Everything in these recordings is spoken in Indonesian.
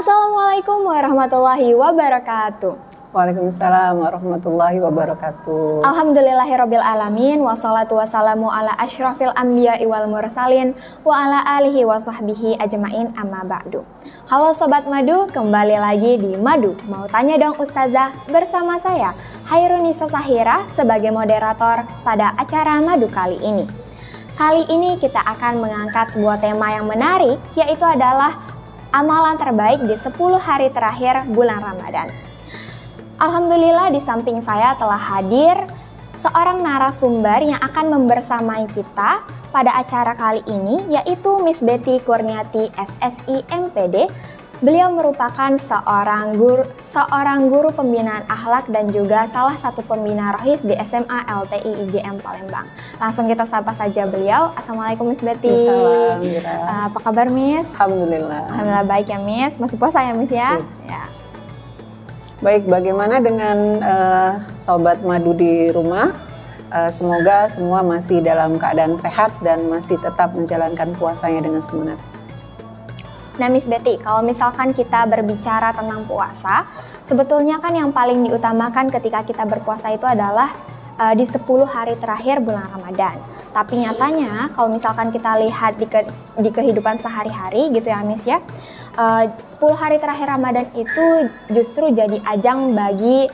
Assalamualaikum warahmatullahi wabarakatuh. Waalaikumsalam warahmatullahi wabarakatuh. Alhamdulillahirabbil alamin, wassalatu wassalamu ala asyrafil anbiya'i wal mursalin wa ala alihi wa sahbihi ajmain, amma ba'du. Halo Sobat Madu, kembali lagi di Madu Mau Tanya Dong Ustazah bersama saya Hairunisa Sahira sebagai moderator pada acara Madu kali ini. Kali ini kita akan mengangkat sebuah tema yang menarik, yaitu adalah amalan terbaik di 10 hari terakhir bulan Ramadan. Alhamdulillah di samping saya telah hadir seorang narasumber yang akan membersamai kita pada acara kali ini, yaitu Miss Betty Kurniati SSI MPD. Beliau merupakan seorang guru pembinaan akhlak dan juga salah satu pembina rohis di SMA LTI IGM Palembang. Langsung kita sapa saja beliau. Assalamualaikum Miss Betty. Assalamualaikum. Apa kabar Miss? Alhamdulillah. Alhamdulillah baik ya Miss. Masih puasa ya Miss ya? Ya. Baik, bagaimana dengan Sobat Madu di rumah? Semoga semua masih dalam keadaan sehat dan masih tetap menjalankan puasanya dengan semangat. Nah Miss Betty, kalau misalkan kita berbicara tentang puasa, sebetulnya kan yang paling diutamakan ketika kita berpuasa itu adalah di 10 hari terakhir bulan Ramadan. Tapi nyatanya kalau misalkan kita lihat di kehidupan sehari-hari gitu ya Miss ya, 10 hari terakhir Ramadan itu justru jadi ajang bagi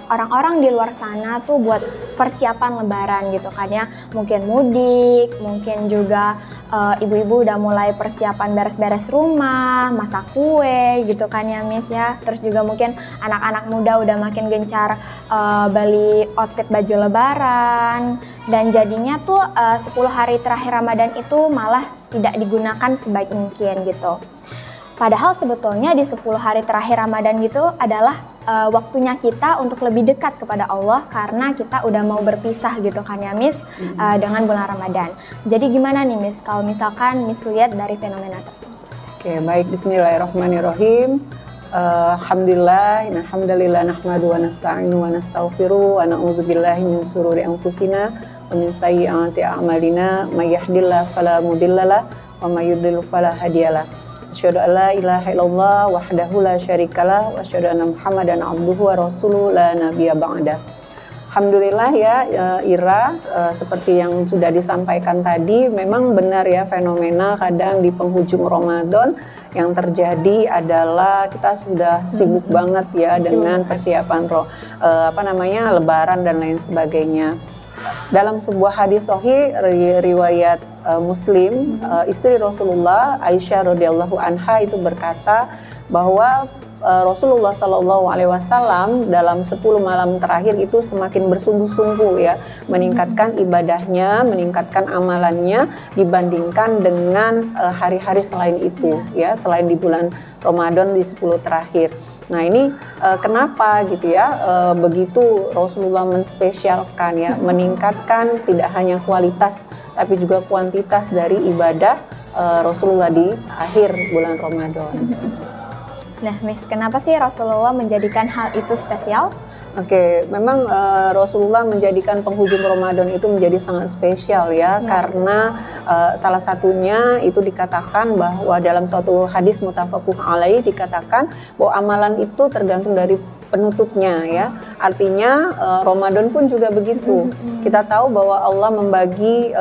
orang-orang di luar sana tuh buat persiapan lebaran gitu kan ya. Mungkin mudik, mungkin juga ibu-ibu udah mulai persiapan beres-beres rumah, masak kue gitu kan ya Miss ya. Terus juga mungkin anak-anak muda udah makin gencar beli outfit baju lebaran, dan jadinya tuh 10 hari terakhir Ramadan itu malah tidak digunakan sebaik mungkin gitu. Padahal sebetulnya di 10 hari terakhir Ramadan gitu adalah waktunya kita untuk lebih dekat kepada Allah, karena kita udah mau berpisah gitu kan ya Miss dengan bulan Ramadan. Jadi gimana nih Miss kalau misalkan Miss lihat dari fenomena tersebut? Oke, baik, bismillahirrahmanirrahim. Alhamdulillah, nahmadu wa nasta'inu wa nastaghfiru wa na'udzubillahi min syururi anfusina wa min sayyiati a'malina, may yahdihillahu fala mudhillalah wa may yudhlil fala hadiyalah. Asyhadu an la ilaha illallah wahdahu la syarikalah wa asyhadu anna Muhammadan abduhu wa rasuluhu la nabiyya ba'da. Alhamdulillah ya Ira, seperti yang sudah disampaikan tadi, memang benar ya fenomena kadang di penghujung Ramadan yang terjadi adalah kita sudah sibuk banget ya dengan persiapan lebaran dan lain sebagainya. Dalam sebuah hadis sahih riwayat Muslim, istri Rasulullah Aisyah radhiyallahu anha itu berkata bahwa Rasulullah Shallallahu Alaihi Wasallam dalam 10 malam terakhir itu semakin bersungguh-sungguh ya, meningkatkan ibadahnya, meningkatkan amalannya dibandingkan dengan hari-hari selain itu ya, selain di bulan Ramadan di 10 terakhir. Nah ini kenapa gitu ya, begitu Rasulullah menspesialkan ya, meningkatkan tidak hanya kualitas tapi juga kuantitas dari ibadah Rasulullah di akhir bulan Ramadan. Nah Miss, kenapa sih Rasulullah menjadikan hal itu spesial? Oke, memang Rasulullah menjadikan penghujung Ramadan itu menjadi sangat spesial ya, karena salah satunya itu dikatakan bahwa dalam suatu hadis muttafaqun alaih dikatakan bahwa amalan itu tergantung dari penutupnya ya. Artinya Ramadan pun juga begitu. Kita tahu bahwa Allah membagi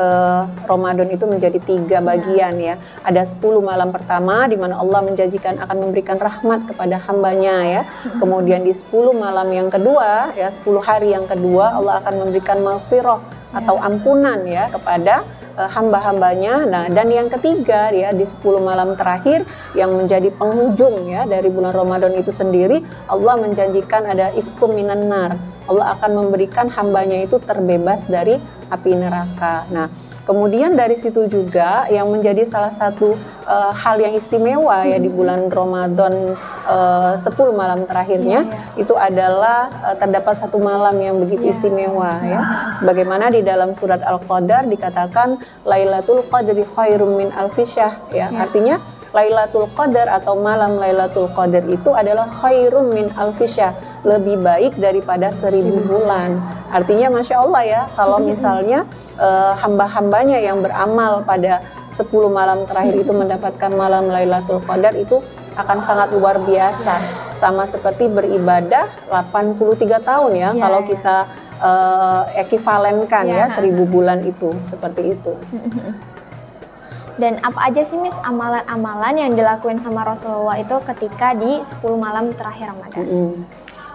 Ramadan itu menjadi 3 bagian ya. Ada 10 malam pertama di mana Allah menjanjikan akan memberikan rahmat kepada hambanya ya. Kemudian di 10 malam yang kedua ya, 10 hari yang kedua Allah akan memberikan maghfirah atau ampunan ya kepada hamba-hambanya. Nah, dan yang ketiga ya, di 10 malam terakhir yang menjadi penghujung ya dari bulan Ramadan itu sendiri, Allah menjanjikan ada ifkum minan nar. Allah akan memberikan hambanya itu terbebas dari api neraka. Nah, kemudian dari situ juga yang menjadi salah satu hal yang istimewa ya di bulan Ramadan 10 malam terakhirnya itu adalah terdapat satu malam yang begitu istimewa ya. Sebagaimana di dalam surat Al-Qadar dikatakan Lailatul Qadri khairum min alfi syahr ya. Artinya Lailatul Qadar atau malam Lailatul Qadar itu adalah khairum min alfi syahr, lebih baik daripada 1000 bulan. Artinya Masya Allah ya, kalau misalnya hamba-hambanya yang beramal pada 10 malam terakhir itu mendapatkan malam Lailatul Qadar, itu akan sangat luar biasa. Sama seperti beribadah 83 tahun ya, kalau kita ekivalenkan ya 1000 bulan itu, seperti itu. Dan apa aja sih Miss amalan-amalan yang dilakuin sama Rasulullah itu ketika di 10 malam terakhir Ramadan?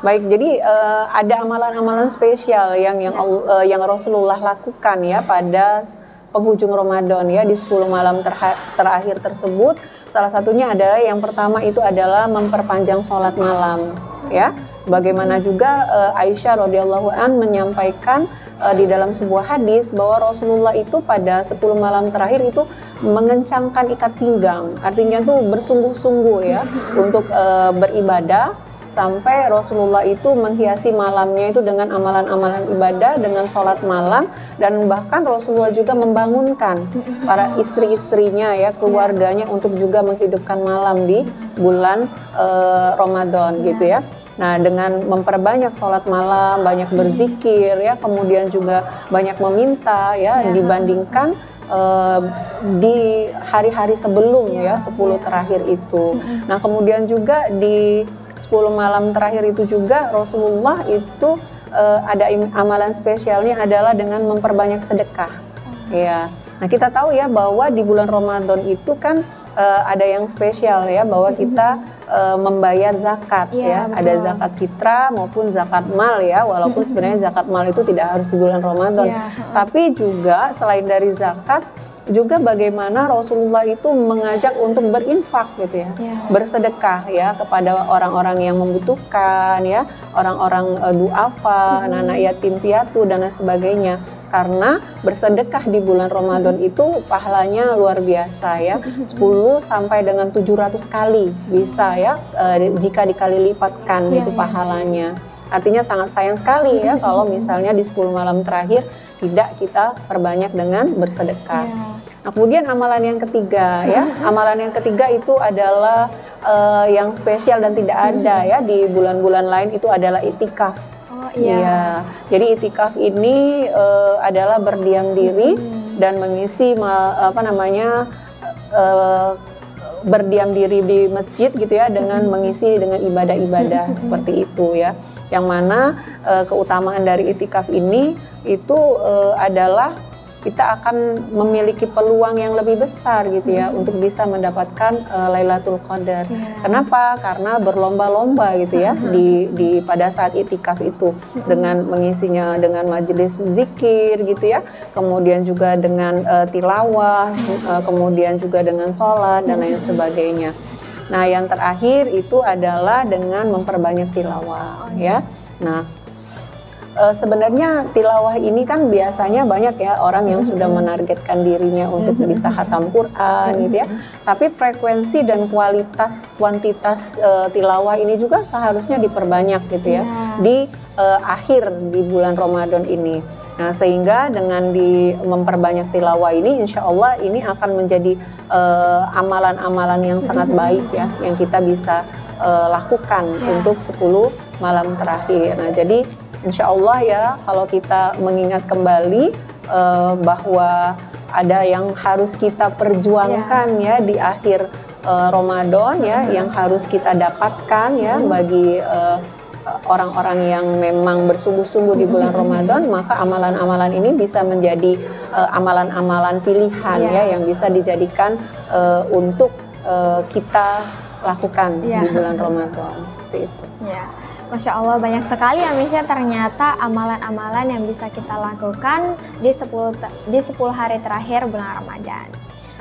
Baik, jadi ada amalan-amalan spesial yang Rasulullah lakukan ya pada penghujung Ramadan ya, di 10 malam terakhir tersebut. Salah satunya adalah yang pertama itu adalah memperpanjang sholat malam ya. Bagaimana juga Aisyah radhiyallahu an menyampaikan di dalam sebuah hadis bahwa Rasulullah itu pada 10 malam terakhir itu mengencangkan ikat pinggang, artinya tuh bersungguh-sungguh ya untuk beribadah, sampai Rasulullah itu menghiasi malamnya itu dengan amalan-amalan ibadah, dengan sholat malam, dan bahkan Rasulullah juga membangunkan para istri-istrinya ya, keluarganya untuk juga menghidupkan malam di bulan Ramadan gitu ya. Nah, dengan memperbanyak sholat malam, banyak berzikir ya, kemudian juga banyak meminta ya, dibandingkan di hari-hari sebelum ya 10 terakhir itu. Nah, kemudian juga di 10 malam terakhir itu juga Rasulullah itu ada amalan spesialnya adalah dengan memperbanyak sedekah. Ya. Nah, kita tahu ya bahwa di bulan Ramadan itu kan ada yang spesial ya, bahwa kita membayar zakat ya, ada zakat fitrah maupun zakat mal ya, walaupun sebenarnya zakat mal itu tidak harus di bulan Ramadan. Tapi juga selain dari zakat, juga bagaimana Rasulullah itu mengajak untuk berinfak gitu ya, bersedekah ya kepada orang-orang yang membutuhkan ya, orang-orang duafa, anak-anak yatim piatu dan lain sebagainya. Karena bersedekah di bulan Ramadan itu pahalanya luar biasa ya, 10 sampai dengan 700 kali bisa ya, jika dikali lipatkan itu pahalanya. Artinya sangat sayang sekali ya kalau misalnya di 10 malam terakhir tidak kita perbanyak dengan bersedekah. Nah, kemudian amalan yang ketiga ya, amalan yang ketiga itu adalah yang spesial dan tidak ada ya di bulan-bulan lain, itu adalah itikaf. Iya, jadi itikaf ini adalah berdiam diri dan mengisi berdiam diri di masjid gitu ya, dengan mengisi dengan ibadah-ibadah seperti itu ya. Yang mana keutamaan dari itikaf ini itu adalah kita akan memiliki peluang yang lebih besar gitu ya untuk bisa mendapatkan Lailatul Qadar. Kenapa? Karena berlomba-lomba gitu ya di pada saat itikaf itu, dengan mengisinya dengan majelis zikir gitu ya, kemudian juga dengan tilawah, kemudian juga dengan sholat dan lain sebagainya. Nah, yang terakhir itu adalah dengan memperbanyak tilawah ya. Nah, sebenarnya tilawah ini kan biasanya banyak ya orang yang sudah menargetkan dirinya untuk bisa khatam Quran gitu ya. Tapi frekuensi dan kuantitas tilawah ini juga seharusnya diperbanyak gitu ya di akhir di bulan Ramadan ini. Nah, sehingga dengan memperbanyak tilawah ini, insya Allah ini akan menjadi amalan-amalan yang sangat baik ya, yang kita bisa lakukan untuk 10 malam terakhir. Nah, jadi insya Allah ya, kalau kita mengingat kembali bahwa ada yang harus kita perjuangkan ya di akhir Ramadan ya, yang harus kita dapatkan ya bagi orang-orang yang memang bersungguh-sungguh di bulan Ramadan, maka amalan-amalan ini bisa menjadi amalan-amalan pilihan ya, yang bisa dijadikan untuk kita lakukan di bulan Ramadan, seperti itu. Masya Allah, banyak sekali ya Miss ya, ternyata amalan-amalan yang bisa kita lakukan di 10 hari terakhir bulan Ramadan.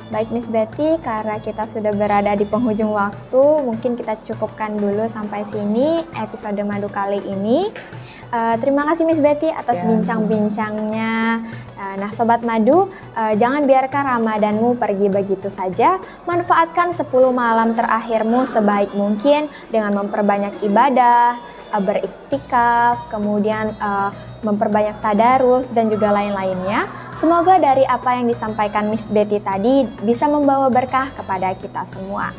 Baik Miss Betty, karena kita sudah berada di penghujung waktu, mungkin kita cukupkan dulu sampai sini episode Madu kali ini. Terima kasih Miss Betty atas bincang-bincangnya. Nah Sobat Madu, jangan biarkan Ramadanmu pergi begitu saja. Manfaatkan 10 malam terakhirmu sebaik mungkin dengan memperbanyak ibadah, beriktikaf, kemudian memperbanyak tadarus dan juga lain-lainnya. Semoga dari apa yang disampaikan Miss Betty tadi bisa membawa berkah kepada kita semua.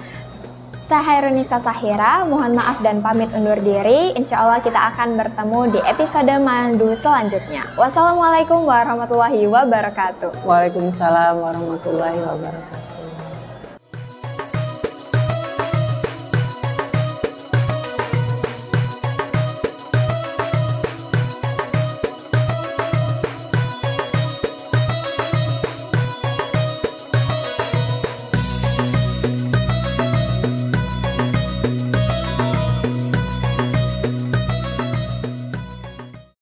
Saya Hairunisa Sahira, mohon maaf dan pamit undur diri. Insya Allah kita akan bertemu di episode Madu selanjutnya. Wassalamualaikum warahmatullahi wabarakatuh. Waalaikumsalam warahmatullahi wabarakatuh.